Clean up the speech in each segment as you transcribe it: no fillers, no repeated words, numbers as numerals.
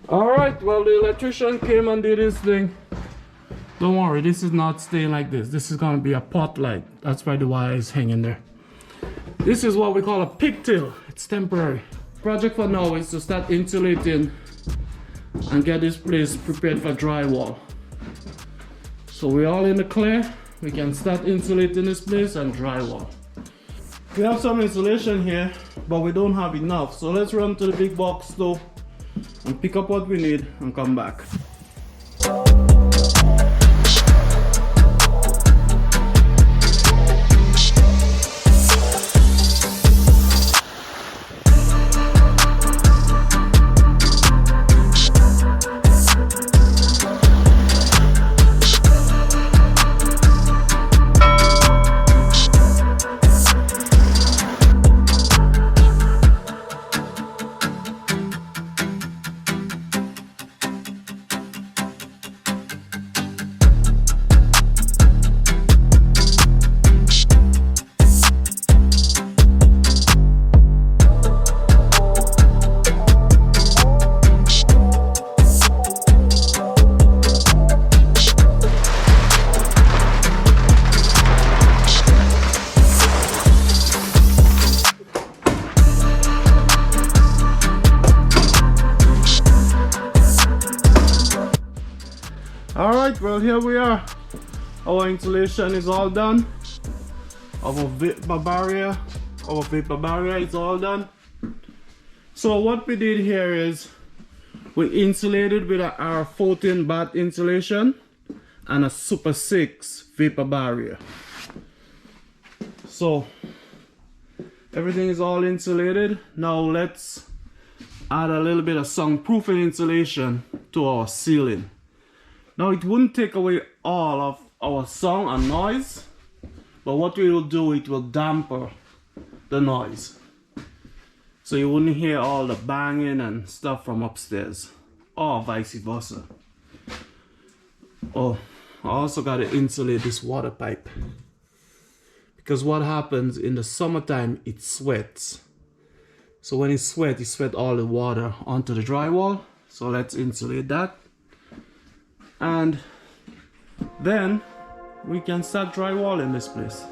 Alright, well, the electrician came and did his thing. Don't worry, this is not staying like this. This is gonna be a pot light. That's why the wire is hanging there. This is what we call a pigtail. It's temporary. Project for now is to start insulating and get this place prepared for drywall. So we're all in the clear. We can start insulating this place and drywall. We have some insulation here, but we don't have enough. So let's run to the big box store and pick up what we need and come back. Alright, well, here we are. Our insulation is all done. Our vapor barrier is all done. So what we did here is we insulated with our 14 baht insulation and a Super 6 vapor barrier. So everything is all insulated. Now let's add a little bit of soundproofing insulation to our ceiling. Now it wouldn't take away all of our sound and noise, but what we will do, it will dampen the noise. So you wouldn't hear all the banging and stuff from upstairs, or vice versa. Oh, I also got to insulate this water pipe. Because what happens in the summertime, it sweats. So when it sweats all the water onto the drywall. So let's insulate that. And then we can start drywalling this place.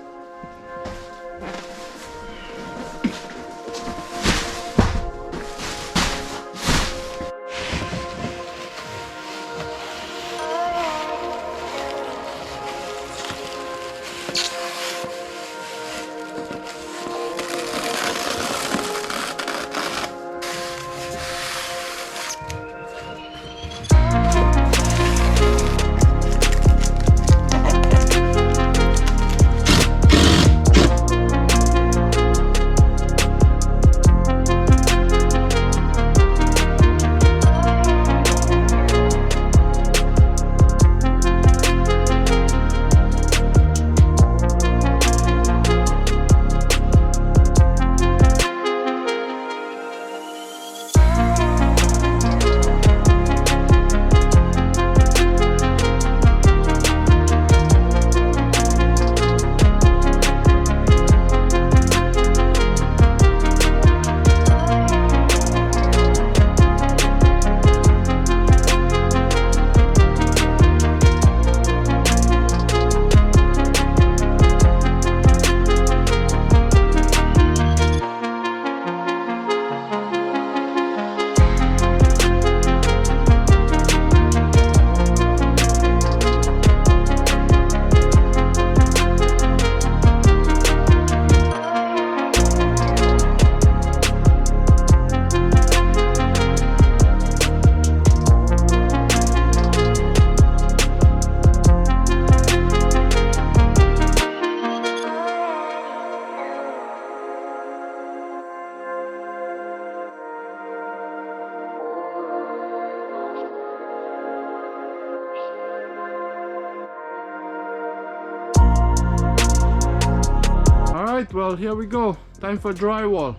Alright, well, here we go. Time for drywall.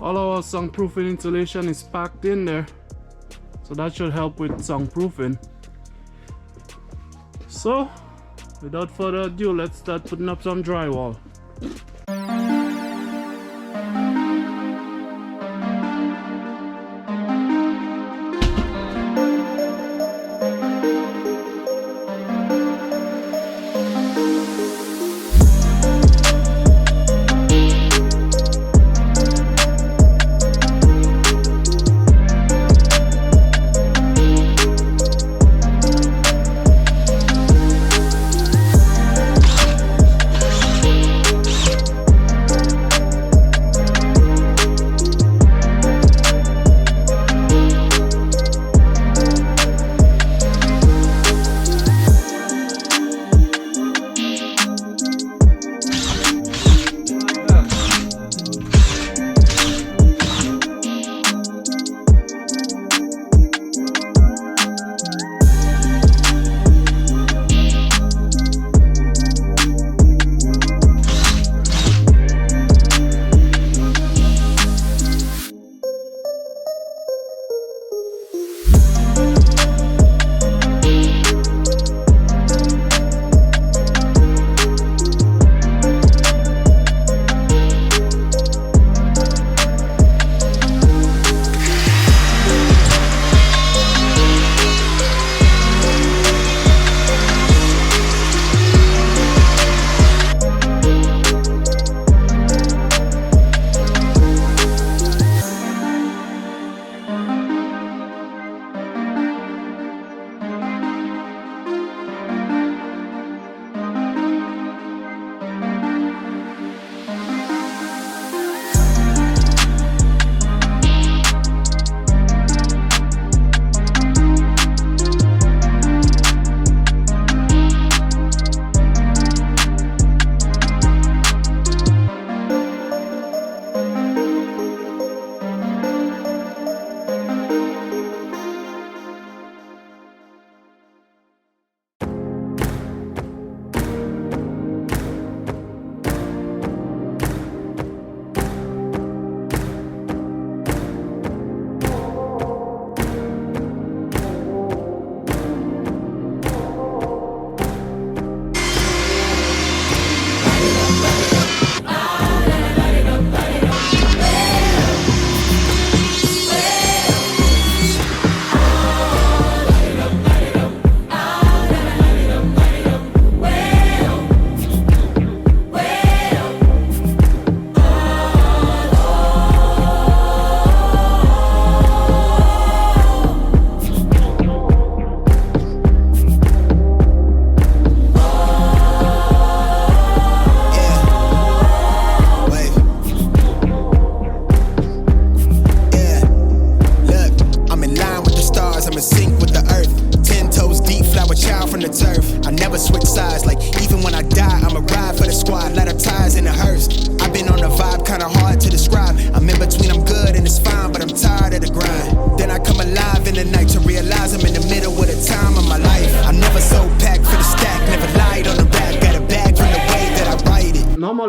All our soundproofing insulation is packed in there, so that should help with soundproofing. So without further ado, let's start putting up some drywall.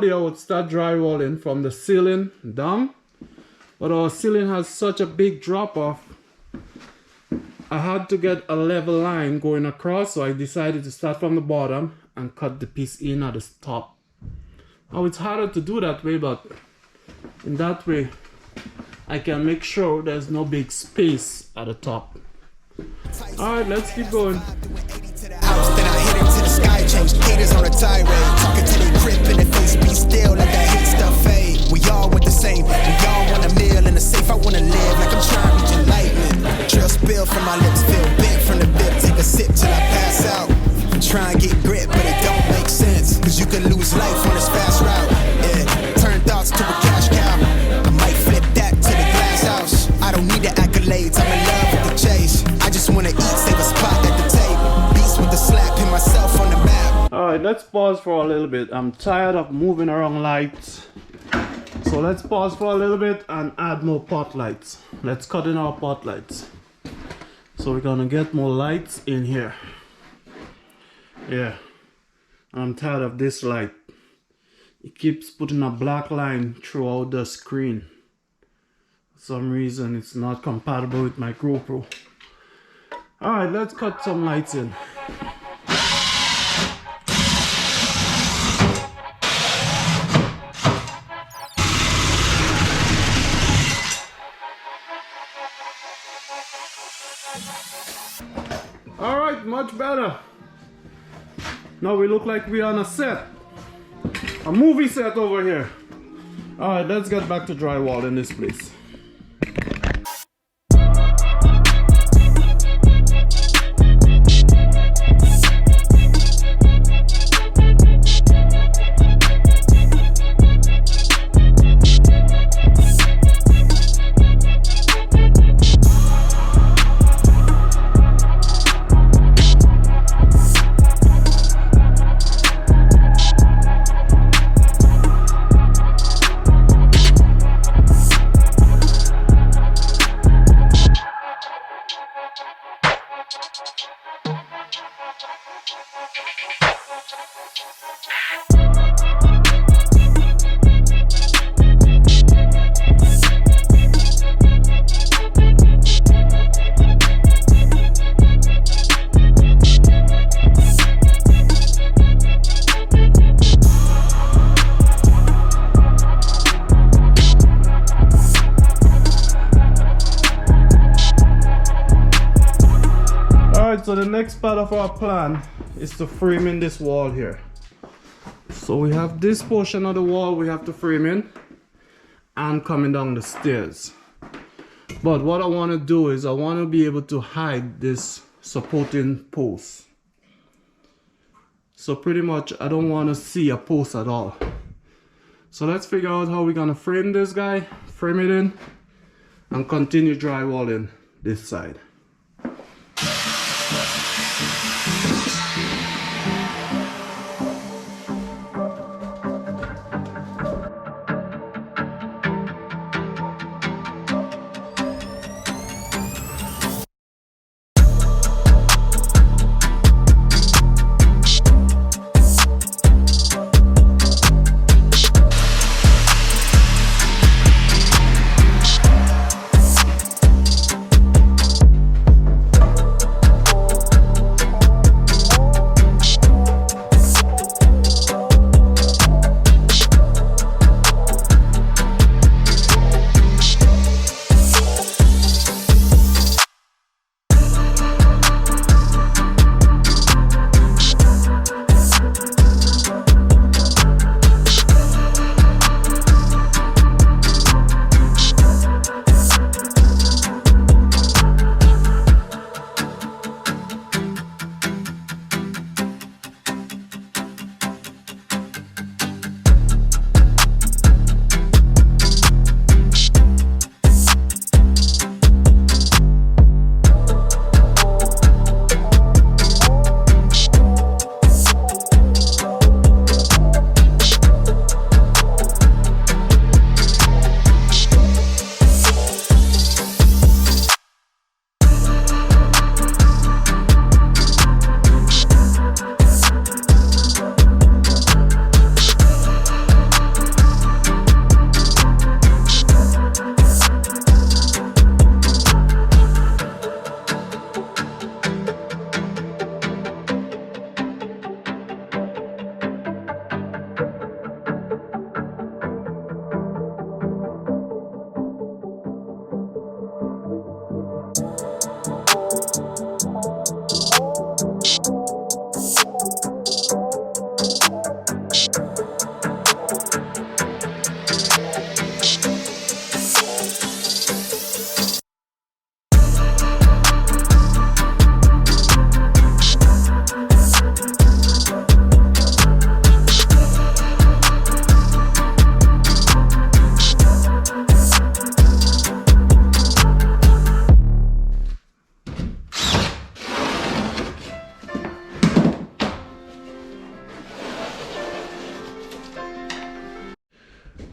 normally I would start drywalling from the ceiling down, but our ceiling has such a big drop off. I had to get a level line going across, so I decided to start from the bottom and cut the piece in at the top. Now it's harder to do that way, but in that way I can make sure there's no big space at the top. Alright, let's keep going. Then I hit it to the sky, change haters on a tirade. Talking to the grip in the face, be still, let that hate stuff fade. We all want the same, we all want a meal in the safe. I wanna live like I'm trying to reach enlightenment. Trail spill from my lips, feel bent from the bit. Take a sip till I pass out. Try and get grit, but it don't make sense. Cause you can lose life on this fast route. Yeah, turn thoughts to a cash cow. I might flip that to the glass house. I don't need the accolades, I'm in love with the chase. I just wanna eat, save a spot at the table. Beats with the slap, pin myself on the map. Alright, let's pause for a little bit. I'm tired of moving around lights. So let's pause for a little bit and add more pot lights. Let's cut in our pot lights. So we're gonna get more lights in here. Yeah, I'm tired of this light. It keeps putting a black line throughout the screen. For some reason it's not compatible with my GoPro. Alright, let's cut some lights in. Alright, much better. Now we look like we're on a set. A movie set over here. Alright, let's get back to drywall in this place. So the next part of our plan is to frame in this wall here. So we have this portion of the wall we have to frame in and coming down the stairs. But what I want to do is I want to be able to hide this supporting post. So pretty much I don't want to see a post at all. So let's figure out how we're going to frame this guy, frame it in, and continue drywalling this side.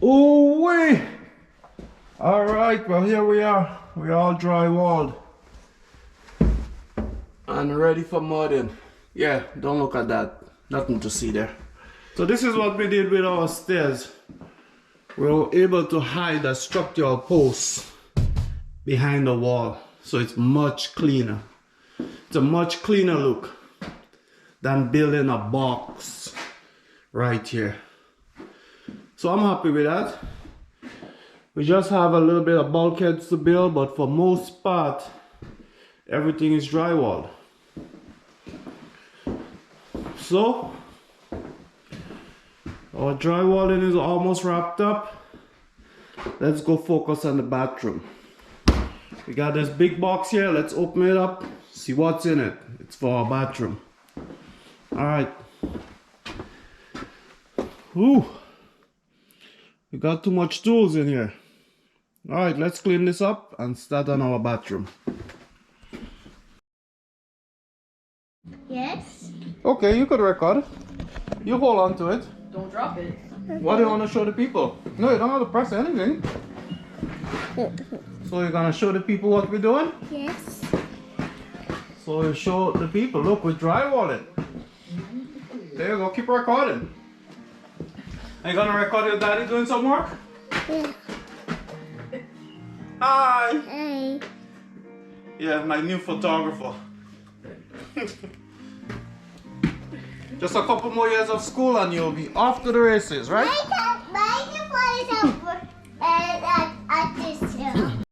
Oh wait! Alright, well here we are. We're all drywalled. And ready for mudding. Yeah, don't look at that. Nothing to see there. So this is what we did with our stairs. We were able to hide a structural post behind the wall. So it's much cleaner. It's a much cleaner look than building a box right here. So I'm happy with that. We just have a little bit of bulkheads to build, but for most part, everything is drywalled. So, our drywalling is almost wrapped up. Let's go focus on the bathroom. We got this big box here. Let's open it up, see what's in it. It's for our bathroom. All right. Ooh. We got too much tools in here. All right, let's clean this up and start on our bathroom. Yes. Okay, you could record. You hold on to it. Don't drop it. What do you want to show the people? No, you don't have to press anything. So you're gonna show the people what we're doing? Yes. So you show the people, look, we're drywalling. There you go, keep recording. Are you gonna record your daddy doing some work? Yeah. Hi! Hey. Yeah, my new photographer. Just a couple more years of school and you'll be off to the races, right? My phone is over at this